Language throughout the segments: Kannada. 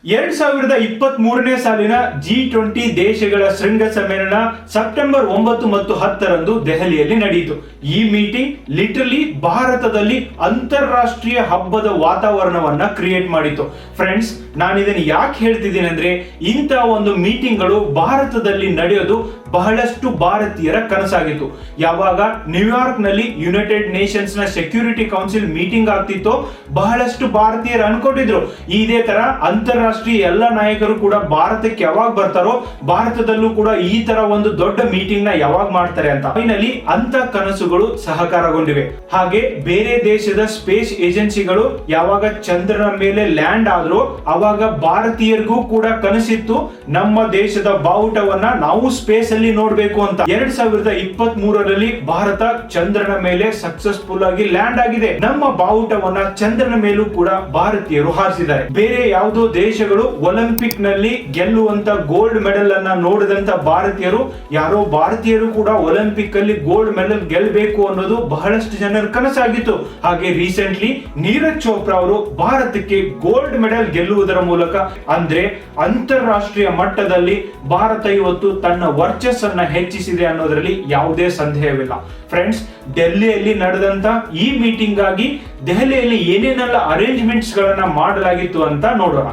2023ನೇ ಸಾಲಿನ G20 ದೇಶಗಳ ಶೃಂಗ ಸಮ್ಮೇಳನ ಸೆಪ್ಟೆಂಬರ್ 9 ಮತ್ತು 10ರಂದು ದೆಹಲಿಯಲ್ಲಿ ನಡೆಯಿತು. ಈ ಮೀಟಿಂಗ್ ಲಿಟರಲಿ ಭಾರತದಲ್ಲಿ ಅಂತಾರಾಷ್ಟ್ರೀಯ ಹಬ್ಬದ ವಾತಾವರಣವನ್ನ ಕ್ರಿಯೇಟ್ ಮಾಡಿತು. ಫ್ರೆಂಡ್ಸ್, ನಾನು ಇದನ್ನು ಯಾಕೆ ಹೇಳ್ತಿದ್ದೀನಿ ಅಂದ್ರೆ, ಇಂಥ ಒಂದು ಮೀಟಿಂಗ್ಗಳು ಭಾರತದಲ್ಲಿ ನಡೆಯೋದು ಬಹಳಷ್ಟು ಭಾರತೀಯರ ಕನಸಾಗಿತ್ತು. ಯಾವಾಗ ನ್ಯೂಯಾರ್ಕ್ ನಲ್ಲಿ ಯುನೈಟೆಡ್ ನೇಷನ್ಸ್ ನ ಸೆಕ್ಯೂರಿಟಿ ಕೌನ್ಸಿಲ್ ಮೀಟಿಂಗ್ ಆಗ್ತಿತ್ತು, ಬಹಳಷ್ಟು ಭಾರತೀಯರು ಅನ್ಕೊಂಡಿದ್ರು ಇದೇ ತರ ಅಂತಾರಾಷ್ಟ್ರೀಯ ಎಲ್ಲ ನಾಯಕರು ಕೂಡ ಭಾರತಕ್ಕೆ ಯಾವಾಗ ಬರ್ತಾರೋ, ಭಾರತದಲ್ಲೂ ಕೂಡ ಈ ತರ ಒಂದು ದೊಡ್ಡ ಮೀಟಿಂಗ್ ನ ಯಾವಾಗ ಮಾಡ್ತಾರೆ ಅಂತ. ಫೈನಲಿ ಅಂತ ಕನಸುಗಳು ಸಹಕಾರಗೊಂಡಿವೆ. ಹಾಗೆ ಬೇರೆ ದೇಶದ ಸ್ಪೇಸ್ ಏಜೆನ್ಸಿಗಳು ಯಾವಾಗ ಚಂದ್ರನ ಮೇಲೆ ಲ್ಯಾಂಡ್ ಆದ್ರೂ ಅವಾಗ ಭಾರತೀಯರಿಗೂ ಕೂಡ ಕನಸಿತ್ತು, ನಮ್ಮ ದೇಶದ ಬಾವುಟವನ್ನ ನಾವು ಸ್ಪೇಸ್ ಅಲ್ಲಿ ನೋಡ್ಬೇಕು ಅಂತ. 2023ರಲ್ಲಿ ಭಾರತ ಚಂದ್ರನ ಮೇಲೆ ಸಕ್ಸಸ್ಫುಲ್ ಆಗಿ ಲ್ಯಾಂಡ್ ಆಗಿದೆ. ನಮ್ಮ ಬಾವುಟವನ್ನ ಚಂದ್ರನ ಮೇಲೂ ಕೂಡ ಭಾರತೀಯರು ಹಾರಿಸಿದ್ದಾರೆ. ಬೇರೆ ಯಾವುದೋ ದೇಶಗಳು ಒಲಿಂಪಿಕ್ ನಲ್ಲಿ ಗೆಲ್ಲುವಂತ ಗೋಲ್ಡ್ ಮೆಡಲ್ ಅನ್ನ ನೋಡಿದಂತ ಭಾರತೀಯರು, ಯಾರೋ ಭಾರತೀಯರು ಕೂಡ ಒಲಿಂಪಿಕ್ ಅಲ್ಲಿ ಗೋಲ್ಡ್ ಮೆಡಲ್ ಗೆಲ್ಲಬೇಕು ಅನ್ನೋದು ಬಹಳಷ್ಟು ಜನರ ಕನಸಾಗಿತ್ತು. ಹಾಗೆ ರೀಸೆಂಟ್ಲಿ ನೀರಜ್ ಚೋಪ್ರಾ ಅವರು ಭಾರತಕ್ಕೆ ಗೋಲ್ಡ್ ಮೆಡಲ್ ಗೆಲ್ಲುವುದರ ಮೂಲಕ, ಅಂದ್ರೆ ಅಂತಾರಾಷ್ಟ್ರೀಯ ಮಟ್ಟದಲ್ಲಿ ಭಾರತ ಇವತ್ತು ತನ್ನ ವರ್ಚಸ್ಸನ್ನ ಹೆಚ್ಚಿಸಿದೆ ಅನ್ನೋದ್ರಲ್ಲಿ ಯಾವುದೇ ಸಂದೇಹವಿಲ್ಲ. ಫ್ರೆಂಡ್ಸ್, ಡೆಲ್ಲಿಯಲ್ಲಿ ನಡೆದಂತ ಈ ಮೀಟಿಂಗ್ ಆಗಿ ದೆಹಲಿಯಲ್ಲಿ ಏನೇನೆಲ್ಲ ಅರೇಂಜ್ಮೆಂಟ್ಸ್ ಗಳನ್ನ ಮಾಡಲಾಗಿತ್ತು ಅಂತ ನೋಡೋಣ.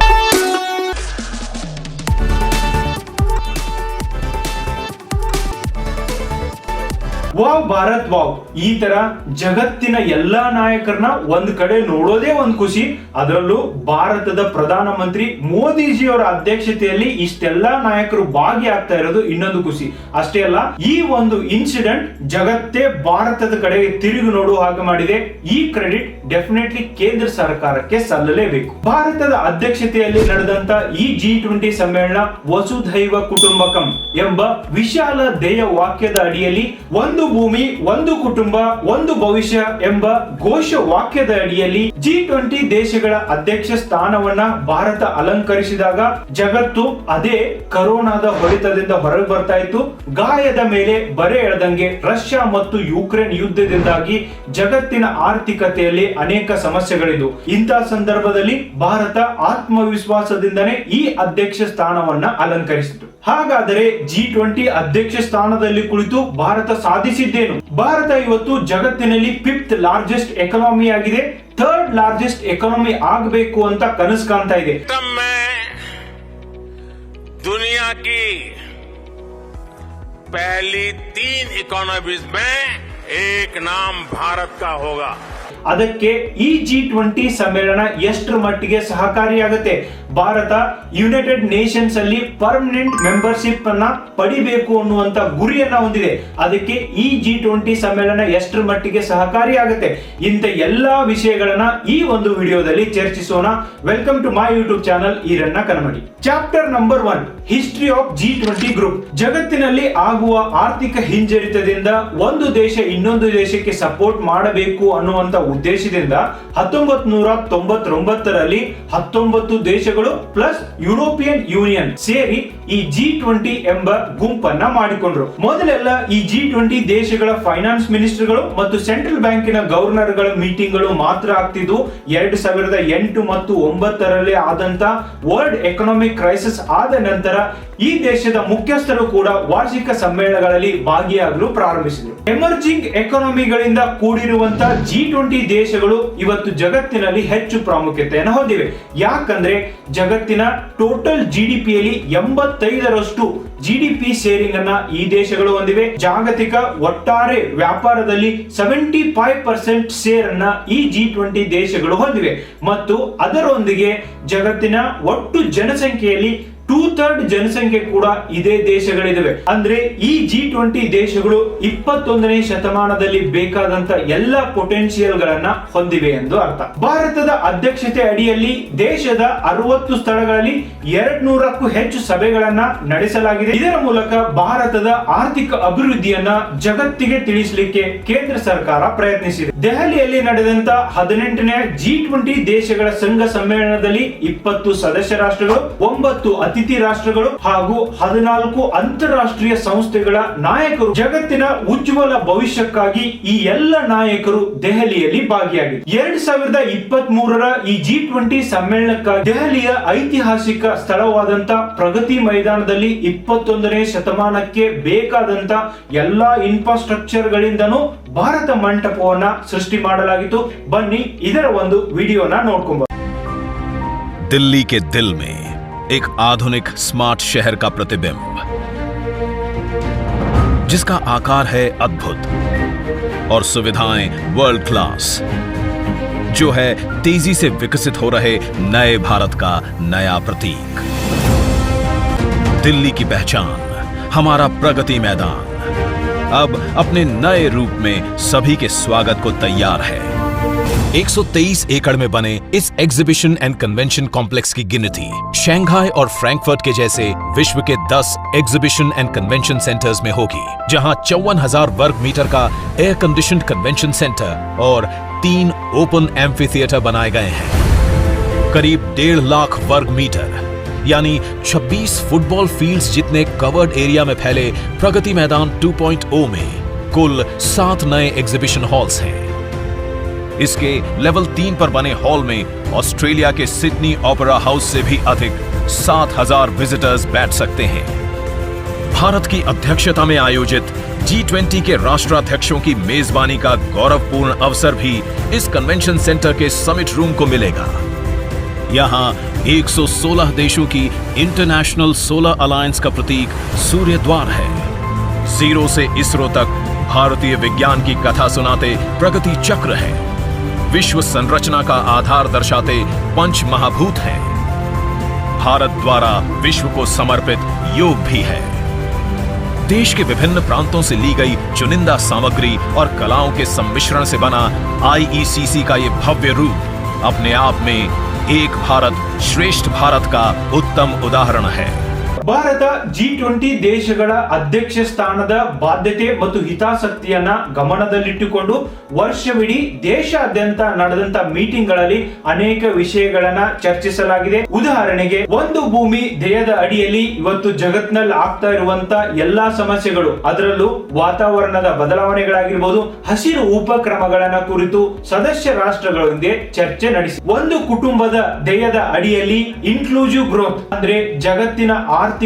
ವಾವ್ ಭಾರತ್ ವಾವ್, ಈ ತರ ಜಗತ್ತಿನ ಎಲ್ಲಾ ನಾಯಕರನ್ನ ಒಂದ್ ಕಡೆ ನೋಡೋದೇ ಒಂದ್ ಖುಷಿ. ಅದರಲ್ಲೂ ಭಾರತದ ಪ್ರಧಾನಮಂತ್ರಿ ಮೋದಿಜಿ ಅವರ ಅಧ್ಯಕ್ಷತೆಯಲ್ಲಿ ಇಷ್ಟೆಲ್ಲಾ ನಾಯಕರು ಭಾಗಿಯಾಗ್ತಾ ಇರೋದು ಇನ್ನೊಂದು ಖುಷಿ. ಅಷ್ಟೇ ಅಲ್ಲ, ಈ ಒಂದು ಇನ್ಸಿಡೆಂಟ್ ಜಗತ್ತೇ ಭಾರತದ ಕಡೆಗೆ ತಿರುಗಿ ನೋಡುವ ಹಾಗೆ ಮಾಡಿದೆ. ಈ ಕ್ರೆಡಿಟ್ ಡೆಫಿನೆಟ್ಲಿ ಕೇಂದ್ರ ಸರ್ಕಾರಕ್ಕೆ ಸಲ್ಲಲೇಬೇಕು. ಭಾರತದ ಅಧ್ಯಕ್ಷತೆಯಲ್ಲಿ ನಡೆದಂತ ಈ G20 ಸಮ್ಮೇಳನ ವಸುಧೈವ ಕುಟುಂಬಕಂ ಎಂಬ ವಿಶಾಲ ಧ್ಯೇಯ ವಾಕ್ಯದ ಅಡಿಯಲ್ಲಿ, ಒಂದು ಭೂಮಿ, ಒಂದು ಕುಟುಂಬ, ಒಂದು ಭವಿಷ್ಯ ಎಂಬ ಘೋಷ ವಾಕ್ಯದ ಅಡಿಯಲ್ಲಿ G20 ದೇಶಗಳ ಅಧ್ಯಕ್ಷ ಸ್ಥಾನವನ್ನ ಭಾರತ ಅಲಂಕರಿಸಿದಾಗ ಜಗತ್ತು ಅದೇ ಕರೋನಾದ ಹೊಡೆತದಿಂದ ಹೊರಗೆ ಬರ್ತಾ ಇತ್ತು. ಗಾಯದ ಮೇಲೆ ಬರೆ ಎಳೆದಂಗೆ ರಷ್ಯಾ ಮತ್ತು ಯುಕ್ರೇನ್ ಯುದ್ಧದಿಂದಾಗಿ ಜಗತ್ತಿನ ಆರ್ಥಿಕತೆಯಲ್ಲಿ ಅನೇಕ ಸಮಸ್ಯೆಗಳಿದ್ವು. ಇಂತಹ ಸಂದರ್ಭದಲ್ಲಿ ಭಾರತ ಆತ್ಮವಿಶ್ವಾಸದಿಂದನೇ ಈ ಅಧ್ಯಕ್ಷ ಸ್ಥಾನವನ್ನ ಅಲಂಕರಿಸಿತು. ಹಾಗಾದರೆ G20 ಅಧ್ಯಕ್ಷ ಸ್ಥಾನದಲ್ಲಿ ಕುಳಿತು ಭಾರತ ಸಾಧಿಸಿದ್ದೇನು? ಭಾರತ ಇವತ್ತು ಜಗತ್ತಿನಲ್ಲಿ 5th ಲಾರ್ಜೆಸ್ಟ್ ಎಕಾನಮಿ ಆಗಿದೆ. 3rd ಲಾರ್ಜೆಸ್ಟ್ ಎಕಾನಮಿ ಆಗಬೇಕು ಅಂತ ಕನಸು ಕಾಣ್ತಾ ಇದೆ. दुनिया की पहली 3 इकोनॉमीज में एक नाम भारत का होगा. ಅದಕ್ಕೆ ಈ G20 ಸಮ್ಮೇಳನ ಎಷ್ಟರ ಮಟ್ಟಿಗೆ ಸಹಕಾರಿಯಾಗುತ್ತೆ? ಭಾರತ ಯುನೈಟೆಡ್ ನೇಷನ್ಸ್ ಅಲ್ಲಿ ಪರ್ಮನೆಂಟ್ ಮೆಂಬರ್ಶಿಪ್ ಅನ್ನ ಪಡಿಬೇಕು ಅನ್ನುವಂತ ಗುರಿಯನ್ನ ಹೊಂದಿದೆ. ಅದಕ್ಕೆ ಈ G20 ಸಮ್ಮೇಳನ ಎಷ್ಟರ ಮಟ್ಟಿಗೆ ಸಹಕಾರಿಯಾಗುತ್ತೆ? ಇಂಥ ಎಲ್ಲಾ ವಿಷಯಗಳನ್ನ ಈ ಒಂದು ವಿಡಿಯೋದಲ್ಲಿ ಚರ್ಚಿಸೋಣ. Welcome to my YouTube channel Eeranna Kanamadi. Chapter number 1, history of G20 group. ಜಗತ್ತಿನಲ್ಲಿ ಆಗುವ ಆರ್ಥಿಕ ಹಿಂಜರಿತದಿಂದ ಒಂದು ದೇಶ ಇನ್ನೊಂದು ದೇಶಕ್ಕೆ ಸಪೋರ್ಟ್ ಮಾಡಬೇಕು ಅನ್ನುವಂತ ಉದ್ದೇಶದಿಂದ 1999ರಲ್ಲಿ 19 ದೇಶಗಳು ಪ್ಲಸ್ ಯುರೋಪಿಯನ್ ಯೂನಿಯನ್ ಸೇರಿ ಈ G20 ಎಂಬ ಗುಂಪನ್ನ ಮಾಡಿಕೊಂಡ್ರು. ಮೊದಲೆಲ್ಲ ಈ G20 ದೇಶಗಳ ಫೈನಾನ್ಸ್ ಮಿನಿಸ್ಟರ್ಗಳು ಮತ್ತು ಸೆಂಟ್ರಲ್ ಬ್ಯಾಂಕಿನ ಗವರ್ನರ್ಗಳ ಮೀಟಿಂಗ್ಗಳು ಮಾತ್ರ ಆಗ್ತಿದ್ವು. 2008 ಮತ್ತು 2009ರಲ್ಲಿ ಆದಂತ ವರ್ಲ್ಡ್ ಎಕನಾಮಿಕ್ ಕ್ರೈಸಿಸ್ ಆದ ನಂತರ ಈ ದೇಶದ ಮುಖ್ಯಸ್ಥರು ಕೂಡ ವಾರ್ಷಿಕ ಸಮ್ಮೇಳನಗಳಲ್ಲಿ ಭಾಗಿಯಾಗಲು ಪ್ರಾರಂಭಿಸಿದರು. ಎಮರ್ಜಿಂಗ್ ಎಕಾನಮಿಗಳಿಂದ ಕೂಡಿರುವಂತ G20 ದೇಶಗಳು ಇವತ್ತು ಜಗತ್ತಿನಲ್ಲಿ ಹೆಚ್ಚು ಪ್ರಾಮುಖ್ಯತೆಯನ್ನು ಹೊಂದಿವೆ. ಯಾಕಂದ್ರೆ ಜಗತ್ತಿನ ಟೋಟಲ್ GDPಯಲ್ಲಿ 85ರಷ್ಟು GDP ಶೇರಿಂಗ್ ಅನ್ನ ಈ ದೇಶಗಳು ಹೊಂದಿವೆ. ಜಾಗತಿಕ ಒಟ್ಟಾರೆ ವ್ಯಾಪಾರದಲ್ಲಿ 75% ಶೇರ್ ಅನ್ನ ಈ G20 ದೇಶಗಳು ಹೊಂದಿವೆ. ಮತ್ತು ಅದರೊಂದಿಗೆ ಜಗತ್ತಿನ ಒಟ್ಟು ಜನಸಂಖ್ಯೆಯಲ್ಲಿ 2/3 ಜನಸಂಖ್ಯೆ ಕೂಡ ಇದೇ ದೇಶಗಳಿವೆ. ಅಂದ್ರೆ ಈ G20 ದೇಶಗಳು 21ನೇ ಶತಮಾನದಲ್ಲಿ ಬೇಕಾದಂತ ಎಲ್ಲ ಪೊಟೆನ್ಶಿಯಲ್ ಗಳನ್ನ ಹೊಂದಿವೆ ಎಂದು ಅರ್ಥ. ಭಾರತದ ಅಧ್ಯಕ್ಷತೆ ಅಡಿಯಲ್ಲಿ ದೇಶದ 60 ಸ್ಥಳಗಳಲ್ಲಿ 200ಕ್ಕೂ ಹೆಚ್ಚು ಸಭೆಗಳನ್ನ ನಡೆಸಲಾಗಿದೆ. ಇದರ ಮೂಲಕ ಭಾರತದ ಆರ್ಥಿಕ ಅಭಿವೃದ್ಧಿಯನ್ನ ಜಗತ್ತಿಗೆ ತಿಳಿಸಲಿಕ್ಕೆ ಕೇಂದ್ರ ಸರ್ಕಾರ ಪ್ರಯತ್ನಿಸಿದೆ. ದೆಹಲಿಯಲ್ಲಿ ನಡೆದಂತ 18ನೇ G20 ದೇಶಗಳ ಸಂಘ ಸಮ್ಮೇಳನದಲ್ಲಿ 20 ಸದಸ್ಯ ರಾಷ್ಟ್ರಗಳು, 9 ಅತಿ ಅತಿಥಿ ರಾಷ್ಟ್ರಗಳು ಹಾಗೂ 14 ಅಂತಾರಾಷ್ಟ್ರೀಯ ಸಂಸ್ಥೆಗಳ ನಾಯಕರು ಜಗತ್ತಿನ ಉಜ್ವಲ ಭವಿಷ್ಯಕ್ಕಾಗಿ ಈ ಎಲ್ಲ ನಾಯಕರು ದೆಹಲಿಯಲ್ಲಿ ಭಾಗಿಯಾಗಿದ್ದಾರೆ. 2023ರ ಈ G20 ಸಮ್ಮೇಳನಕ್ಕಾಗಿ ದೆಹಲಿಯ ಐತಿಹಾಸಿಕ ಸ್ಥಳವಾದಂತ ಪ್ರಗತಿ ಮೈದಾನದಲ್ಲಿ 21ನೇ ಶತಮಾನಕ್ಕೆ ಬೇಕಾದಂತ ಎಲ್ಲಾ ಇನ್ಫ್ರಾಸ್ಟ್ರಕ್ಚರ್ ಗಳಿಂದನೂ ಭಾರತ ಮಂಟಪವನ್ನ ಸೃಷ್ಟಿ ಮಾಡಲಾಗಿತ್ತು. ಬನ್ನಿ ಇದರ ಒಂದು ವಿಡಿಯೋನ ನೋಡ್ಕೊಂಬ. दिल्ली के दिल में एक आधुनिक स्मार्ट शहर का प्रतिबिंब, जिसका आकार है अद्भुत और सुविधाएं वर्ल्ड क्लास, जो है तेजी से विकसित हो रहे नए भारत का नया प्रतीक. दिल्ली की पहचान हमारा प्रगति मैदान अब अपने नए रूप में सभी के स्वागत को तैयार है. 123 एकड़ में बने इस एग्जीबिशन एंड कन्वेंशन कॉम्प्लेक्स की गिनती शंघाई और फ्रैंकफर्ट के जैसे विश्व के 10 एग्जीबिशन एंड कन्वेंशन सेंटर्स में होगी, जहां 54,000 वर्ग मीटर का एयर कंडीशन्ड कन्वेंशन सेंटर और 3 ओपन एम्फी थिएटर बनाए गए हैं. करीब 1.5 लाख वर्ग मीटर यानी 26 फुटबॉल फील्ड्स जितने कवर्ड एरिया में फैले प्रगति मैदान 2.0 में कुल 7 नए एग्जीबिशन हॉल्स हैं. इसके लेवल 3 पर बने हॉल में ऑस्ट्रेलिया के सिडनी ओपेरा हाउस से भी अधिक 7,000 विजिटर्स बैठ सकते हैं. भारत की अध्यक्षता में आयोजित G20 के राष्ट्राध्यक्षों की मेजबानी का गौरवपूर्ण अवसर भी इस कन्वेंशन सेंटर के समिट रूम को मिलेगा. यहां 116 देशों की इंटरनेशनल सोलर अलायंस का प्रतीक सूर्य द्वार है. जीरो से इसरो तक भारतीय विज्ञान की कथा सुनाते प्रगति चक्र है. विश्व संरचना का आधार दर्शाते पंच महाभूत हैं. भारत द्वारा विश्व को समर्पित योग भी है. देश के विभिन्न प्रांतों से ली गई चुनिंदा सामग्री और कलाओं के सम्मिश्रण से बना IECC का ये भव्य रूप अपने आप में एक भारत श्रेष्ठ भारत का उत्तम उदाहरण है. ಭಾರತ G20 ದೇಶಗಳ ಅಧ್ಯಕ್ಷ ಸ್ಥಾನದ ಬಾಧ್ಯತೆ ಮತ್ತು ಹಿತಾಸಕ್ತಿಯನ್ನ ಗಮನದಲ್ಲಿಟ್ಟುಕೊಂಡು ವರ್ಷವಿಡೀ ದೇಶಾದ್ಯಂತ ನಡೆದಂತ ಮೀಟಿಂಗ್ಗಳಲ್ಲಿ ಅನೇಕ ವಿಷಯಗಳನ್ನ ಚರ್ಚಿಸಲಾಗಿದೆ. ಉದಾಹರಣೆಗೆ ಒಂದು ಭೂಮಿ ಧ್ಯೇಯದ ಅಡಿಯಲ್ಲಿ ಇವತ್ತು ಜಗತ್ನಲ್ಲಿ ಆಗ್ತಾ ಇರುವಂತ ಎಲ್ಲಾ ಸಮಸ್ಯೆಗಳು, ಅದರಲ್ಲೂ ವಾತಾವರಣದ ಬದಲಾವಣೆಗಳಾಗಿರ್ಬೋದು, ಹಸಿರು ಉಪಕ್ರಮಗಳನ್ನ ಕುರಿತು ಸದಸ್ಯ ರಾಷ್ಟ್ರಗಳೊಂದಿಗೆ ಚರ್ಚೆ ನಡೆಸಿ ಒಂದು ಕುಟುಂಬದ ಧ್ಯೇಯದ ಅಡಿಯಲ್ಲಿ ಇನ್ಕ್ಲೂಸಿವ್ ಗ್ರೋತ್ ಅಂದ್ರೆ ಜಗತ್ತಿನ ಆರ್ಥಿಕ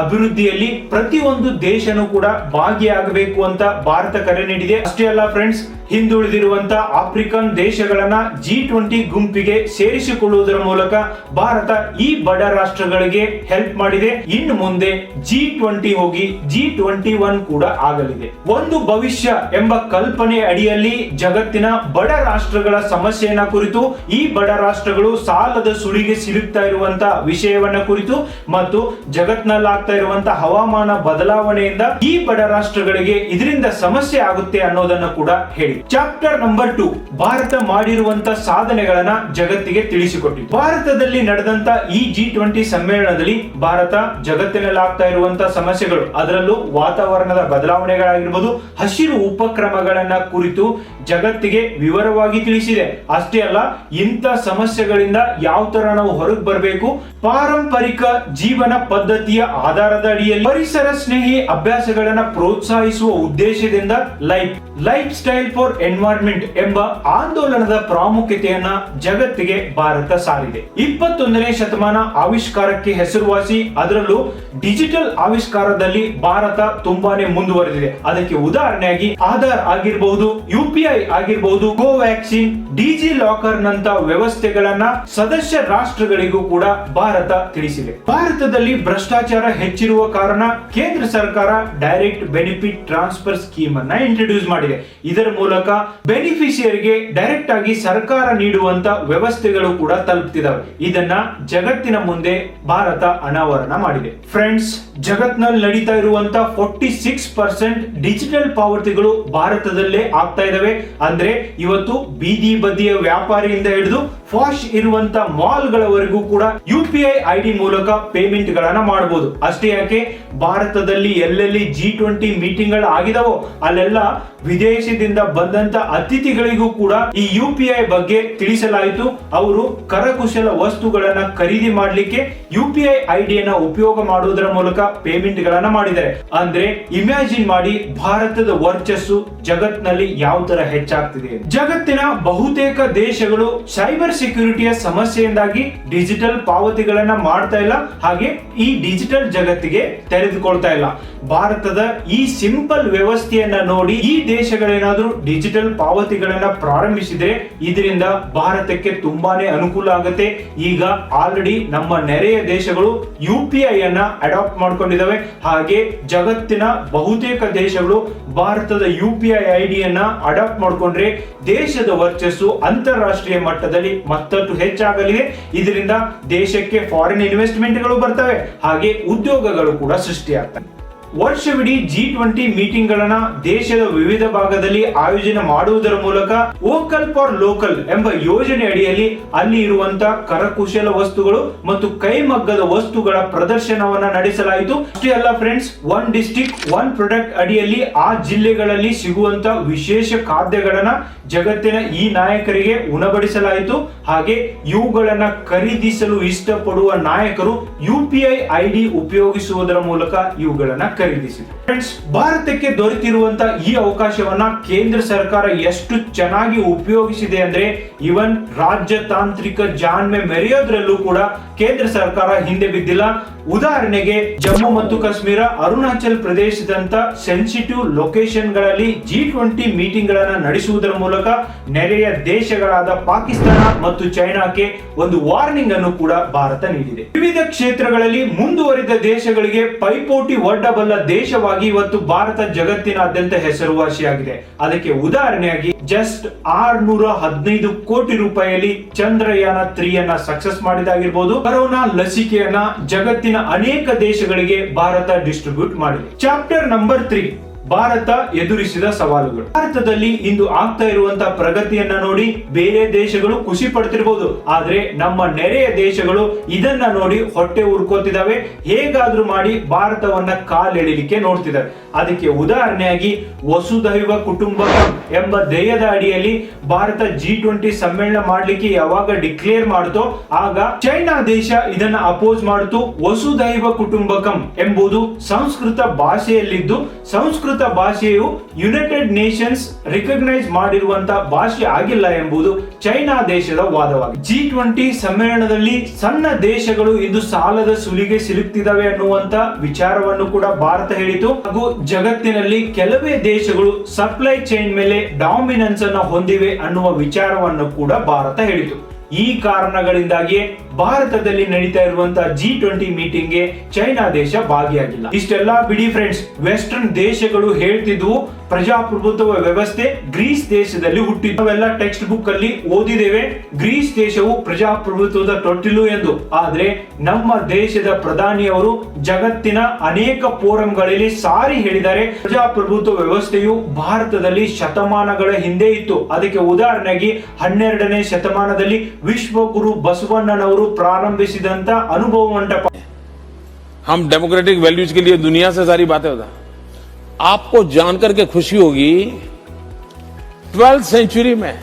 ಅಭಿವೃದ್ಧಿಯಲ್ಲಿ ಪ್ರತಿಯೊಂದು ದೇಶನೂ ಕೂಡ ಭಾಗಿಯಾಗಬೇಕು ಅಂತ ಭಾರತ ಕರೆ ನೀಡಿದೆ. ಅಷ್ಟೇ ಅಲ್ಲ ಫ್ರೆಂಡ್ಸ್, ಹಿಂದುಳಿದಿರುವಂತ ಆಫ್ರಿಕನ್ ದೇಶಗಳನ್ನ G20 ಗುಂಪಿಗೆ ಸೇರಿಸಿಕೊಳ್ಳುವುದರ ಮೂಲಕ ಭಾರತ ಈ ಬಡ ರಾಷ್ಟ್ರಗಳಿಗೆ ಹೆಲ್ಪ್ ಮಾಡಿದೆ. ಇನ್ನು ಮುಂದೆ G20 ಹೋಗಿ G21 ಕೂಡ ಆಗಲಿದೆ. ಒಂದು ಭವಿಷ್ಯ ಎಂಬ ಕಲ್ಪನೆ ಅಡಿಯಲ್ಲಿ ಜಗತ್ತಿನ ಬಡ ರಾಷ್ಟ್ರಗಳ ಸಮಸ್ಯೆಯನ್ನ ಕುರಿತು, ಈ ಬಡ ರಾಷ್ಟ್ರಗಳು ಸಾಲದ ಸುಳಿಗೆ ಸಿಲುಕ್ತಾ ಇರುವಂತ ವಿಷಯವನ್ನ ಕುರಿತು ಮತ್ತು ಜಗತ್ನಲ್ಲಾಗ್ತಾ ಇರುವಂತ ಹವಾಮಾನ ಬದಲಾವಣೆಯಿಂದ ಈ ಬಡ ರಾಷ್ಟ್ರಗಳಿಗೆ ಇದರಿಂದ ಸಮಸ್ಯೆ ಆಗುತ್ತೆ ಅನ್ನೋದನ್ನ ಕೂಡ ಹೇಳಿ. ಚಾಪ್ಟರ್ ನಂಬರ್ 2 ಭಾರತ ಮಾಡಿರುವಂತ ಸಾಧನೆಗಳನ್ನ ಜಗತ್ತಿಗೆ ತಿಳಿಸಿಕೊಟ್ಟಿತು. ಭಾರತದಲ್ಲಿ ನಡೆದಂತ ಈ G20 ಸಮ್ಮೇಳನದಲ್ಲಿ ಭಾರತ ಜಗತ್ತಿನಲ್ಲಿ ಆಗ್ತಾ ಇರುವಂತ ಸಮಸ್ಯೆಗಳು, ಅದರಲ್ಲೂ ವಾತಾವರಣದ ಬದಲಾವಣೆಗಳಾಗಿರ್ಬೋದು, ಹಸಿರು ಉಪಕ್ರಮಗಳನ್ನ ಕುರಿತು ಜಗತ್ತಿಗೆ ವಿವರವಾಗಿ ತಿಳಿಸಿದೆ. ಅಷ್ಟೇ ಅಲ್ಲ, ಇಂಥ ಸಮಸ್ಯೆಗಳಿಂದ ಯಾವ ತರ ನಾವು ಹೊರಗೆ ಬರಬೇಕು, ಪಾರಂಪರಿಕ ಜೀವನ ಪದ್ಧತಿಯ ಆಧಾರದ ಅಡಿಯಲ್ಲಿ ಪರಿಸರ ಸ್ನೇಹಿ ಅಭ್ಯಾಸಗಳನ್ನ ಪ್ರೋತ್ಸಾಹಿಸುವ ಉದ್ದೇಶದಿಂದ ಲೈಫ್ ಸ್ಟೈಲ್ ಫಾರ್ ಎನ್ವೈರನ್ಮೆಂಟ್ ಎಂಬ ಆಂದೋಲನದ ಪ್ರಾಮುಖ್ಯತೆಯನ್ನ ಜಗತ್ತಿಗೆ ಭಾರತ ಸಾರಿದೆ. 21ನೇ ಶತಮಾನ ಆವಿಷ್ಕಾರಕ್ಕೆ ಹೆಸರುವಾಸಿ, ಅದರಲ್ಲೂ ಡಿಜಿಟಲ್ ಆವಿಷ್ಕಾರದಲ್ಲಿ ಭಾರತ ತುಂಬಾನೇ ಮುಂದುವರೆದಿದೆ. ಅದಕ್ಕೆ ಉದಾಹರಣೆಯಾಗಿ ಆಧಾರ್ ಆಗಿರಬಹುದು, UPI ಆಗಿರಬಹುದು, ಕೋವ್ಯಾಕ್ಸಿನ್, ಡಿಜಿ ಲಾಕರ್ ನಂತ ವ್ಯವಸ್ಥೆಗಳನ್ನ ಸದಸ್ಯ ರಾಷ್ಟ್ರಗಳಿಗೂ ಕೂಡ ಭಾರತ ತಿಳಿಸಿದೆ. ಭಾರತದಲ್ಲಿ ಭ್ರಷ್ಟಾಚಾರ ಹೆಚ್ಚಿರುವ ಕಾರಣ ಕೇಂದ್ರ ಸರ್ಕಾರ ಡೈರೆಕ್ಟ್ ಬೆನಿಫಿಟ್ ಟ್ರಾನ್ಸ್ಫರ್ ಸ್ಕೀಮ್ ಅನ್ನ ಇಂಟ್ರೊಡ್ಯೂಸ್ ಮಾಡಿದೆ. ಇದರ ಮೂಲಕ ಬೆನಿಫಿಷಿಯರಿಗೆ ಡೈರೆಕ್ಟ್ ಆಗಿ ಸರ್ಕಾರ ನೀಡುವಂತ ವ್ಯವಸ್ಥೆಗಳು ಕೂಡ ತಲುಪ್ತಿದಾವೆ. ಇದನ್ನ ಜಗತ್ತಿನ ಮುಂದೆ ಭಾರತ ಅನಾವರಣ ಮಾಡಿದೆ. ಫ್ರೆಂಡ್ಸ್, ಜಗತ್ನಲ್ಲಿ ನಡೀತಾ ಇರುವಂತ 46% ಡಿಜಿಟಲ್ ಪಾವತಿಗಳು ಭಾರತದಲ್ಲೇ ಆಗ್ತಾ ಇದಾವೆ. ಅಂದ್ರೆ ಇವತ್ತು ಬೀದಿ ಬದಿಯ ವ್ಯಾಪಾರಿಯಿಂದ ಹಿಡಿದು ಫಾಶ್ ಇರುವಂತ ಮಾಲ್ ಗಳವರೆಗೂ ಕೂಡ UPI ID ಮೂಲಕ ಪೇಮೆಂಟ್ ಗಳನ್ನ ಮಾಡಬಹುದು. ಅಷ್ಟೇ ಯಾಕೆ ಭಾರತದಲ್ಲಿ ಎಲ್ಲೆಲ್ಲಿ G20 ಮೀಟಿಂಗ್ ಗಳು ಆಗಿದಾವೋ ಅಲ್ಲೆಲ್ಲ ವಿದೇಶದಿಂದ ಬಂದಂತ ಅತಿಥಿಗಳಿಗೂ ಕೂಡ ಈ UPI ಬಗ್ಗೆ ತಿಳಿಸಲಾಯಿತು. ಅವರು ಕರಕುಶಲ ವಸ್ತುಗಳನ್ನ ಖರೀದಿ ಮಾಡಲಿಕ್ಕೆ UPI ID ಯನ್ನ ಉಪಯೋಗ ಮಾಡುವುದರ ಮೂಲಕ ಪೇಮೆಂಟ್ ಗಳನ್ನ ಮಾಡಿದ್ದಾರೆ. ಅಂದ್ರೆ ಇಮ್ಯಾಜಿನ್ ಮಾಡಿ ಭಾರತದ ವರ್ಚಸ್ಸು ಜಗತ್ತಿನಲ್ಲಿ ಯಾವ ತರ ಹೆಚ್ಚಾಗ್ತಿದೆ. ಜಗತ್ತಿನ ಬಹುತೇಕ ದೇಶಗಳು ಸೈಬರ್ ಸೆಕ್ಯೂರಿಟಿಯ ಸಮಸ್ಯೆಯಿಂದಾಗಿ ಡಿಜಿಟಲ್ ಪಾವತಿಗಳನ್ನ ಮಾಡ್ತಾ ಇಲ್ಲ, ಹಾಗೆ ಈ ಡಿಜಿಟಲ್ ಜಗತ್ತಿಗೆ ತೆರೆದುಕೊಳ್ತಾ ಇಲ್ಲ. ಭಾರತದ ಈ ಸಿಂಪಲ್ ವ್ಯವಸ್ಥೆಯನ್ನ ನೋಡಿ ಈ ದೇಶಗಳೇನಾದ್ರೂ ಡಿಜಿಟಲ್ ಪಾವತಿಗಳನ್ನ ಪ್ರಾರಂಭಿಸಿದ್ರೆ ಇದರಿಂದ ಭಾರತಕ್ಕೆ ತುಂಬಾನೇ ಅನುಕೂಲ ಆಗುತ್ತೆ. ಈಗ ಆಲ್ರೆಡಿ ನಮ್ಮ ನೆರೆಯ ದೇಶಗಳು UPI ಅನ್ನ ಅಡಾಪ್ಟ್ ಮಾಡ್ಕೊಂಡಿದ್ದಾವೆ, ಹಾಗೆ ಜಗತ್ತಿನ ಬಹುತೇಕ ದೇಶಗಳು ಭಾರತದ UPI ID ಯನ್ನ ಅಡಾಪ್ಟ್ ಮಾಡ್ಕೊಂಡ್ರೆ ದೇಶದ ವರ್ಚಸ್ಸು ಅಂತಾರಾಷ್ಟ್ರೀಯ ಮಟ್ಟದಲ್ಲಿ ಮತ್ತಷ್ಟು ಹೆಚ್ಚಾಗಲಿದೆ. ಇದರಿಂದ ದೇಶಕ್ಕೆ ಫಾರಿನ್ ಇನ್ವೆಸ್ಟ್ಮೆಂಟ್ಗಳು ಬರ್ತವೆ, ಹಾಗೆ ಉದ್ಯೋಗಗಳು ಕೂಡ ಸೃಷ್ಟಿಯಾಗ್ತವೆ. ವರ್ಷವಿಡೀ G20 ಮೀಟಿಂಗ್ ಗಳನ್ನ ದೇಶದ ವಿವಿಧ ಭಾಗದಲ್ಲಿ ಆಯೋಜನೆ ಮಾಡುವುದರ ಮೂಲಕ ವೋಕಲ್ ಫಾರ್ ಲೋಕಲ್ ಎಂಬ ಯೋಜನೆ ಅಡಿಯಲ್ಲಿ ಅಲ್ಲಿ ಇರುವಂತ ಕರಕುಶಲ ವಸ್ತುಗಳು ಮತ್ತು ಕೈಮಗ್ಗದ ವಸ್ತುಗಳ ಪ್ರದರ್ಶನವನ್ನ ನಡೆಸಲಾಯಿತು. ಅಷ್ಟೇ ಅಲ್ಲ friends, one district one product ಅಡಿಯಲ್ಲಿ ಆ ಜಿಲ್ಲೆಗಳಲ್ಲಿ ಸಿಗುವಂತ ವಿಶೇಷ ಖಾದ್ಯಗಳನ್ನ ಜಗತ್ತಿನ ಈ ನಾಯಕರಿಗೆ ಉಣಬಡಿಸಲಾಯಿತು. ಹಾಗೆ ಇವುಗಳನ್ನ ಖರೀದಿಸಲು ಇಷ್ಟಪಡುವ ನಾಯಕರು UPI ID ಉಪಯೋಗಿಸುವುದರ ಮೂಲಕ ಇವುಗಳನ್ನ ಖರೀದಿಸಿದರು. ಫ್ರೆಂಡ್ಸ್, ಭಾರತಕ್ಕೆ ದೊರೆತಿರುವಂತಹ ಈ ಅವಕಾಶವನ್ನ ಕೇಂದ್ರ ಸರ್ಕಾರ ಎಷ್ಟು ಚೆನ್ನಾಗಿ ಉಪಯೋಗಿಸಿದೆ ಅಂದ್ರೆ ಇವನ್ ರಾಜ್ಯತಾಂತ್ರಿಕ ಜಾಣ್ಮೆ ಮೆರೆಯೋದ್ರಲ್ಲೂ ಕೂಡ ಕೇಂದ್ರ ಸರ್ಕಾರ ಹಿಂದೆ ಬಿದ್ದಿಲ್ಲ. ಉದಾಹರಣೆಗೆ ಜಮ್ಮು ಮತ್ತು ಕಾಶ್ಮೀರ, ಅರುಣಾಚಲ್ ಪ್ರದೇಶದಂತ ಸೆನ್ಸಿಟಿವ್ ಲೊಕೇಶನ್ ಗಳಲ್ಲಿ G20 ಮೀಟಿಂಗ್ ಗಳನ್ನ ನಡೆಸುವುದರ ಮೂಲಕ ನೆರೆಯ ದೇಶಗಳಾದ ಪಾಕಿಸ್ತಾನ ಮತ್ತು ಚೈನಾಕ್ಕೆ ಒಂದು ವಾರ್ನಿಂಗ್ ಅನ್ನು ಕೂಡ ಭಾರತ ನೀಡಿದೆ. ವಿವಿಧ ಕ್ಷೇತ್ರಗಳಲ್ಲಿ ಮುಂದುವರಿದ ದೇಶಗಳಿಗೆ ಪೈಪೋಟಿ ಒಡ್ಡಬಲ್ಲ ದೇಶವಾಗಿ ಇವತ್ತು ಭಾರತ ಜಗತ್ತಿನಾದ್ಯಂತ ಹೆಸರುವಾಸಿಯಾಗಿದೆ. ಅದಕ್ಕೆ ಉದಾಹರಣೆಯಾಗಿ ಜಸ್ಟ್ 615 ಕೋಟಿ ರೂಪಾಯಿಯಲ್ಲಿ ಚಂದ್ರಯಾನ 3 ಅನ್ನ ಸಕ್ಸಸ್ ಮಾಡಿದಾಗಿರ್ಬೋದು. ಕೊರೋನಾ ಲಸಿಕೆಯನ್ನ ಜಗತ್ತಿನ ಅನೇಕ ದೇಶಗಳಿಗೆ ಭಾರತ ಡಿಸ್ಟ್ರಿಬ್ಯೂಟ್ ಮಾಡಿದೆ. ಚಾಪ್ಟರ್ ನಂಬರ್ 3, ಭಾರತ ಎದುರಿಸಿದ ಸವಾಲುಗಳು. ಭಾರತದಲ್ಲಿ ಇಂದು ಆಗ್ತಾ ಇರುವಂತಹ ಪ್ರಗತಿಯನ್ನ ನೋಡಿ ಬೇರೆ ದೇಶಗಳು ಖುಷಿ ಪಡ್ತಿರಬಹುದು, ಆದ್ರೆ ನಮ್ಮ ನೆರೆಯ ದೇಶಗಳು ಇದನ್ನ ನೋಡಿ ಹೊಟ್ಟೆ ಉರ್ಕೋತಿದಾವೆ. ಹೇಗಾದ್ರೂ ಮಾಡಿ ಭಾರತವನ್ನ ಕಾಲೆಳಿಲಿಕ್ಕೆ ನೋಡ್ತಿದ್ದಾರೆ. ಅದಕ್ಕೆ ಉದಾಹರಣೆಯಾಗಿ ವಸುಧೈವ ಕುಟುಂಬಕಂ ಎಂಬ ಧ್ಯೇಯದ ಅಡಿಯಲ್ಲಿ ಭಾರತ G20 ಸಮ್ಮೇಳನ ಮಾಡ್ಲಿಕ್ಕೆ ಯಾವಾಗ ಡಿಕ್ಲೇರ್ ಮಾಡ್ತೋ ಆಗ ಚೈನಾ ದೇಶ ಇದನ್ನ ಅಪೋಸ್ ಮಾಡ್ತು. ವಸುಧೈವ ಕುಟುಂಬಕಂ ಎಂಬುದು ಸಂಸ್ಕೃತ ಭಾಷೆಯಲ್ಲಿದ್ದು ಸಂಸ್ಕೃತ ಭಾಷೆಯು ಯುನೈಟೆಡ್ ನೇಷನ್ಸ್ ರಿಕಗ್ನೈಸ್ ಮಾಡಿರುವಂತಹ ಭಾಷೆ ಆಗಿಲ್ಲ ಎಂಬುದು ಚೈನಾ ದೇಶದ ವಾದವಾಗಿದೆ. G20 ಸಮ್ಮೇಳನದಲ್ಲಿ ಸಣ್ಣ ದೇಶಗಳು ಇಂದು ಸಾಲದ ಸುಲಿಗೆ ಸಿಲುಕ್ತಿದ್ದಾವೆ ಅನ್ನುವಂತ ವಿಚಾರವನ್ನು ಕೂಡ ಭಾರತ ಹೇಳಿತು. ಹಾಗೂ ಜಗತ್ತಿನಲ್ಲಿ ಕೆಲವೇ ದೇಶಗಳು ಸಪ್ಲೈ ಚೈನ್ ಮೇಲೆ ಡಾಮಿನೆನ್ಸ್ ಅನ್ನು ಹೊಂದಿವೆ ಅನ್ನುವ ವಿಚಾರವನ್ನು ಕೂಡ ಭಾರತ ಹೇಳಿತು. ಈ ಕಾರಣಗಳಿಂದಾಗಿಯೇ ಭಾರತದಲ್ಲಿ ನಡೀತಾ ಇರುವಂತಹ G20 ಮೀಟಿಂಗ್ ಗೆ ಚೈನಾ ದೇಶ ಭಾಗಿಯಾಗಿಲ್ಲ. ಇಷ್ಟೆಲ್ಲಾ ಬಿಡಿ ಫ್ರೆಂಡ್ಸ್, ವೆಸ್ಟರ್ನ್ ದೇಶಗಳು ಹೇಳ್ತಿದ್ವು ಪ್ರಜಾಪ್ರಭುತ್ವ ವ್ಯವಸ್ಥೆ ಗ್ರೀಸ್ ದೇಶದಲ್ಲಿ ಹುಟ್ಟಿದ್ದು. ನಾವೆಲ್ಲ ಟೆಕ್ಸ್ಟ್ ಬುಕ್ ಅಲ್ಲಿ ಓದಿದ್ದೇವೆ ಗ್ರೀಸ್ ದೇಶವು ಪ್ರಜಾಪ್ರಭುತ್ವದ ತೊಟ್ಟಿಲು ಎಂದು. ಆದ್ರೆ ನಮ್ಮ ದೇಶದ ಪ್ರಧಾನಿಯವರು ಜಗತ್ತಿನ ಅನೇಕ ಫೋರಂಗಳಲ್ಲಿ ಸಾರಿ ಹೇಳಿದ್ದಾರೆ ಪ್ರಜಾಪ್ರಭುತ್ವ ವ್ಯವಸ್ಥೆಯು ಭಾರತದಲ್ಲಿ ಶತಮಾನಗಳ ಹಿಂದೆ ಇತ್ತು. ಅದಕ್ಕೆ ಉದಾಹರಣೆಯಾಗಿ 12ನೇ ಶತಮಾನದಲ್ಲಿ ವಿಶ್ವಗುರು ಬಸವಣ್ಣನವರು ಪ್ರಾರಂಭಿಸಿದಂತ ಅನುಭವ ಮಂಟಪ. हम डेमोक्रेटिक वैल्यूज के लिए दुनिया से सारी बातें होता. आपको जानकर के खुशी होगी 12th सेंचुरी में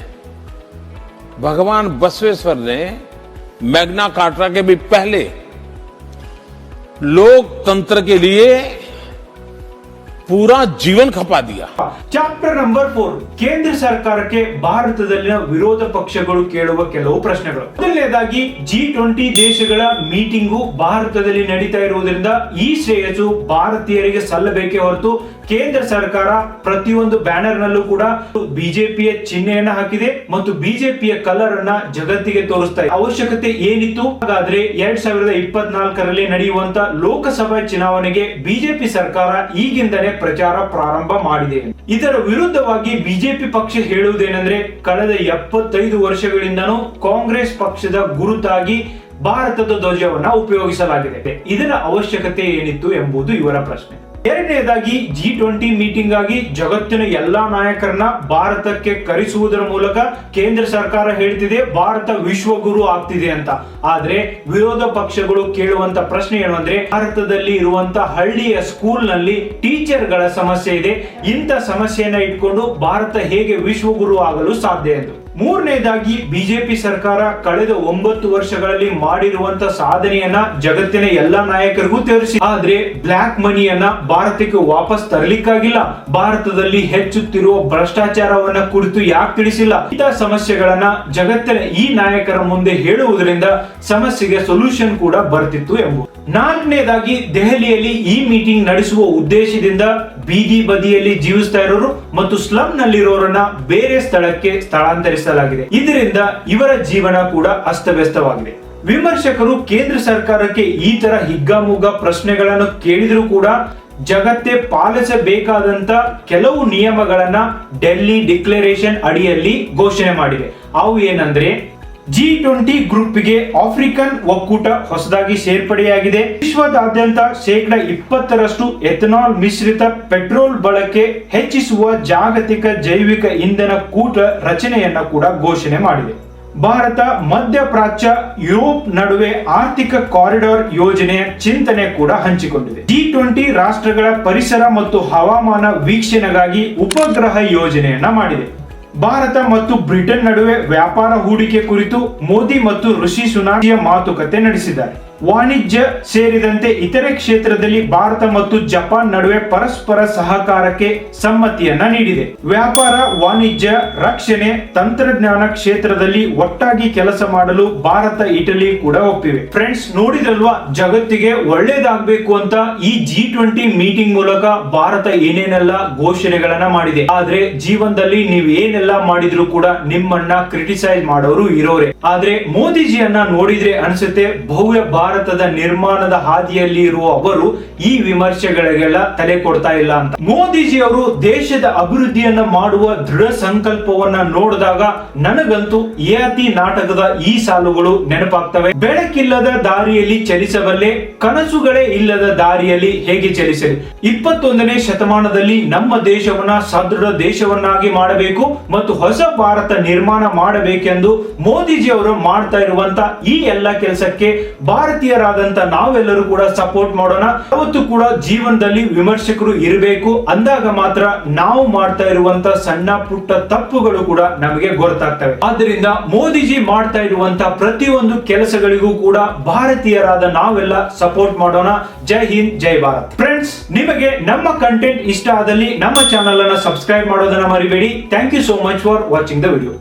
भगवान बसवेश्वर ने मैग्ना कार्टा के भी पहले लोकतंत्र के लिए पूरा जीवन खपा दिया. ಚಾಪ್ಟರ್ ನಂಬರ್ 4, ಕೇಂದ್ರ ಸರ್ಕಾರಕ್ಕೆ ಭಾರತದಲ್ಲಿನ ವಿರೋಧ ಪಕ್ಷಗಳು ಕೇಳುವ ಕೆಲವು ಪ್ರಶ್ನೆಗಳು. ಮೊದಲನೇದಾಗಿ G20 ದೇಶಗಳ ಮೀಟಿಂಗು ಭಾರತದಲ್ಲಿ ನಡೀತಾ ಇರುವುದರಿಂದ ಈ ಶ್ರೇಯಸ್ಸು ಭಾರತೀಯರಿಗೆ ಸಲ್ಲಬೇಕೇ ಹೊರತು ಕೇಂದ್ರ ಸರ್ಕಾರ ಪ್ರತಿಯೊಂದು ಬ್ಯಾನರ್ ನಲ್ಲೂ ಕೂಡ ಬಿಜೆಪಿಯ ಚಿಹ್ನೆಯನ್ನ ಹಾಕಿದೆ ಮತ್ತು ಬಿಜೆಪಿಯ ಕಲರ್ ಅನ್ನ ಜಗತ್ತಿಗೆ ತೋರಿಸ್ತಾ ಇದೆ. ಅವಶ್ಯಕತೆ ಏನಿತ್ತು? ಹಾಗಾದ್ರೆ 2024ರಲ್ಲಿ ನಡೆಯುವಂತ ಲೋಕಸಭಾ ಚುನಾವಣೆಗೆ ಬಿಜೆಪಿ ಸರ್ಕಾರ ಈಗಿಂದಲೇ ಪ್ರಚಾರ ಪ್ರಾರಂಭ ಮಾಡಿದೆ. ಇದರ ವಿರುದ್ಧವಾಗಿ ಬಿಜೆಪಿ ಪಕ್ಷ ಹೇಳುವುದೇನೆಂದ್ರೆ ಕಳೆದ 75 ವರ್ಷಗಳಿಂದನೂ ಕಾಂಗ್ರೆಸ್ ಪಕ್ಷದ ಗುರುತಾಗಿ ಭಾರತದ ಧ್ವಜವನ್ನ ಉಪಯೋಗಿಸಲಾಗಿದೆ. ಇದರ ಅವಶ್ಯಕತೆ ಏನಿತ್ತು ಎಂಬುದು ಇವರ ಪ್ರಶ್ನೆ. ಎರಡನೇದಾಗಿ G20 ಮೀಟಿಂಗ್ ಆಗಿ ಜಗತ್ತಿನ ಎಲ್ಲಾ ನಾಯಕರನ್ನ ಭಾರತಕ್ಕೆ ಕರೆಸುವುದರ ಮೂಲಕ ಕೇಂದ್ರ ಸರ್ಕಾರ ಹೇಳ್ತಿದೆ ಭಾರತ ವಿಶ್ವಗುರು ಆಗ್ತಿದೆ ಅಂತ. ಆದ್ರೆ ವಿರೋಧ ಪಕ್ಷಗಳು ಕೇಳುವಂತ ಪ್ರಶ್ನೆ ಏನು ಅಂದ್ರೆ, ಭಾರತದಲ್ಲಿ ಇರುವಂತ ಹಳ್ಳಿಯ ಸ್ಕೂಲ್ ನಲ್ಲಿ ಟೀಚರ್ ಗಳ ಸಮಸ್ಯೆ ಇದೆ, ಇಂಥ ಸಮಸ್ಯೆಯನ್ನ ಇಟ್ಕೊಂಡು ಭಾರತ ಹೇಗೆ ವಿಶ್ವಗುರು ಆಗಲು ಸಾಧ್ಯ ಎಂದು. ಮೂರನೇದಾಗಿ ಬಿಜೆಪಿ ಸರ್ಕಾರ ಕಳೆದ 9 ವರ್ಷಗಳಲ್ಲಿ ಮಾಡಿರುವಂತ ಸಾಧನೆಯನ್ನ ಜಗತ್ತಿನ ಎಲ್ಲಾ ನಾಯಕರಿಗೂ ತೋರಿಸಿ, ಆದ್ರೆ ಬ್ಲಾಕ್ ಮನಿಯನ್ನ ಭಾರತಕ್ಕೆ ವಾಪಸ್ ತರಲಿಕ್ಕಾಗಿಲ್ಲ. ಭಾರತದಲ್ಲಿ ಹೆಚ್ಚುತ್ತಿರುವ ಭ್ರಷ್ಟಾಚಾರವನ್ನ ಕುರಿತು ಯಾಕೆ ತಿಳಿಸಿಲ್ಲ? ಇಂತಹ ಸಮಸ್ಯೆಗಳನ್ನ ಜಗತ್ತಿನ ಈ ನಾಯಕರ ಮುಂದೆ ಹೇಳುವುದರಿಂದ ಸಮಸ್ಯೆಗೆ ಸೊಲ್ಯೂಷನ್ ಕೂಡ ಬರ್ತಿತ್ತು ಎಂಬುದು. ನಾಲ್ಕನೇದಾಗಿ ದೆಹಲಿಯಲ್ಲಿ ಈ ಮೀಟಿಂಗ್ ನಡೆಸುವ ಉದ್ದೇಶದಿಂದ ಬೀದಿ ಬದಿಯಲ್ಲಿ ಜೀವಿಸ್ತಾ ಇರೋರು ಮತ್ತು ಸ್ಲಮ್ ನಲ್ಲಿರೋರನ್ನ ಬೇರೆ ಸ್ಥಳಕ್ಕೆ ಸ್ಥಳಾಂತರಿಸಲಾಗಿದೆ. ಇದರಿಂದ ಇವರ ಜೀವನ ಕೂಡ ಅಸ್ತವ್ಯಸ್ತವಾಗಿದೆ. ವಿಮರ್ಶಕರು ಕೇಂದ್ರ ಸರ್ಕಾರಕ್ಕೆ ಈ ತರ ಹಿಗ್ಗಾಮುಗ್ಗಾ ಪ್ರಶ್ನೆಗಳನ್ನು ಕೇಳಿದ್ರು ಕೂಡ ಜಗತ್ತೇ ಪಾಲಿಸಬೇಕಾದಂತ ಕೆಲವು ನಿಯಮಗಳನ್ನ ಡೆಲ್ಲಿ ಡಿಕ್ಲರೇಷನ್ ಅಡಿಯಲ್ಲಿ ಘೋಷಣೆ ಮಾಡಿದೆ. ಅವು ಏನಂದ್ರೆ, G20 ಗ್ರೂಪ್ಗೆ ಆಫ್ರಿಕನ್ ಒಕ್ಕೂಟ ಹೊಸದಾಗಿ ಸೇರ್ಪಡೆಯಾಗಿದೆ. ವಿಶ್ವದಾದ್ಯಂತ 20% ಎಥನಾಲ್ ಮಿಶ್ರಿತ ಪೆಟ್ರೋಲ್ ಬಳಕೆ ಹೆಚ್ಚಿಸುವ ಜಾಗತಿಕ ಜೈವಿಕ ಇಂಧನ ಕೂಟ ರಚನೆಯನ್ನ ಕೂಡ ಘೋಷಣೆ ಮಾಡಿದೆ. ಭಾರತ ಮಧ್ಯಪ್ರಾಚ್ಯ ಯುರೋಪ್ ನಡುವೆ ಆರ್ಥಿಕ ಕಾರಿಡಾರ್ ಯೋಜನೆಯ ಚಿಂತನೆ ಕೂಡ ಹಂಚಿಕೊಂಡಿದೆ. G20 ರಾಷ್ಟ್ರಗಳ ಪರಿಸರ ಮತ್ತು ಹವಾಮಾನ ವೀಕ್ಷಣೆಗಾಗಿ ಉಪಗ್ರಹ ಯೋಜನೆಯನ್ನ ಮಾಡಿದೆ. ಭಾರತ ಮತ್ತು ಬ್ರಿಟನ್ ನಡುವೆ ವ್ಯಾಪಾರ ಹೂಡಿಕೆ ಕುರಿತು ಮೋದಿ ಮತ್ತು ಋಷಿ ಸುನಾಕ್ ಮಾತುಕತೆ ನಡೆಸಿದ್ದಾರೆ. ವಾಣಿಜ್ಯ ಸೇರಿದಂತೆ ಇತರೆ ಕ್ಷೇತ್ರದಲ್ಲಿ ಭಾರತ ಮತ್ತು ಜಪಾನ್ ನಡುವೆ ಪರಸ್ಪರ ಸಹಕಾರಕ್ಕೆ ಸಮ್ಮತಿಯನ್ನ ನೀಡಿದೆ. ವ್ಯಾಪಾರ, ವಾಣಿಜ್ಯ, ರಕ್ಷಣೆ, ತಂತ್ರಜ್ಞಾನ ಕ್ಷೇತ್ರದಲ್ಲಿ ಒಟ್ಟಾಗಿ ಕೆಲಸ ಮಾಡಲು ಭಾರತ, ಇಟಲಿ ಕೂಡ ಒಪ್ಪಿವೆ. ಫ್ರೆಂಡ್ಸ್, ನೋಡಿದ್ರಲ್ವಾ ಜಗತ್ತಿಗೆ ಒಳ್ಳೇದಾಗಬೇಕು ಅಂತ ಈ G20 ಮೀಟಿಂಗ್ ಮೂಲಕ ಭಾರತ ಏನೇನೆಲ್ಲ ಘೋಷಣೆಗಳನ್ನ ಮಾಡಿದೆ. ಆದ್ರೆ ಜೀವನದಲ್ಲಿ ನೀವು ಏನೆಲ್ಲ ಮಾಡಿದ್ರು ಕೂಡ ನಿಮ್ಮನ್ನ ಕ್ರಿಟಿಸೈಸ್ ಮಾಡೋರು ಇರೋರೆ. ಆದ್ರೆ ಮೋದಿಜಿಯನ್ನ ನೋಡಿದ್ರೆ ಅನ್ಸುತ್ತೆ ಭವ್ಯ ಭಾರತದ ನಿರ್ಮಾಣದ ಹಾದಿಯಲ್ಲಿ ಇರುವ ಅವರು ಈ ವಿಮರ್ಶೆಗಳಿಗೆಲ್ಲ ತಲೆ ಕೊಡ್ತಾ ಇಲ್ಲ ಅಂತ. ಮೋದಿಜಿ ಅವರು ದೇಶದ ಅಭಿವೃದ್ಧಿಯನ್ನ ಮಾಡುವ ದೃಢ ಸಂಕಲ್ಪವನ್ನ ನೋಡಿದಾಗ ನನಗಂತೂ ಯಯಾತಿ ನಾಟಕದ ಈ ಸಾಲುಗಳು ನೆನಪಾಗ್ತವೆ. ಬೆಳಕಿಲ್ಲದ ದಾರಿಯಲ್ಲಿ ಚಲಿಸಬಲ್ಲೆ, ಕನಸುಗಳೇ ಇಲ್ಲದ ದಾರಿಯಲ್ಲಿ ಹೇಗೆ ಚಲಿಸಲಿ? 21ನೇ ಶತಮಾನದಲ್ಲಿ ನಮ್ಮ ದೇಶವನ್ನ ಸದೃಢ ದೇಶವನ್ನಾಗಿ ಮಾಡಬೇಕು ಮತ್ತು ಹೊಸ ಭಾರತ ನಿರ್ಮಾಣ ಮಾಡಬೇಕೆಂದು ಮೋದಿಜಿ ಅವರು ಮಾಡ್ತಾ ಇರುವಂತ ಈ ಎಲ್ಲ ಕೆಲಸಕ್ಕೆ ಭಾರತೀಯರಾದಂತ ನಾವೆಲ್ಲರೂ ಕೂಡ ಸಪೋರ್ಟ್ ಮಾಡೋಣ. ಯಾವತ್ತೂ ಕೂಡ ಜೀವನದಲ್ಲಿ ವಿಮರ್ಶಕರು ಇರಬೇಕು. ಅಂದಾಗ ಮಾತ್ರ ನಾವು ಮಾಡ್ತಾ ಇರುವಂತ ಸಣ್ಣ ಪುಟ್ಟ ತಪ್ಪುಗಳು ಕೂಡ ನಮಗೆ ಗೊತ್ತಾಗ್ತವೆ. ಆದ್ದರಿಂದ ಮೋದಿಜಿ ಮಾಡ್ತಾ ಇರುವಂತ ಪ್ರತಿಯೊಂದು ಕೆಲಸಗಳಿಗೂ ಕೂಡ ಭಾರತೀಯರಾದ ನಾವೆಲ್ಲ ಸಪೋರ್ಟ್ ಮಾಡೋಣ. ಜೈ ಹಿಂದ್, ಜೈ ಭಾರತ್. ಫ್ರೆಂಡ್ಸ್, ನಿಮಗೆ ನಮ್ಮ ಕಂಟೆಂಟ್ ಇಷ್ಟ ಆದಲ್ಲಿ ನಮ್ಮ ಚಾನಲ್ ಅನ್ನು ಸಬ್ಸ್ಕ್ರೈಬ್ ಮಾಡೋದನ್ನ ಮರಿಬೇಡಿ. Thank you so much for watching the video.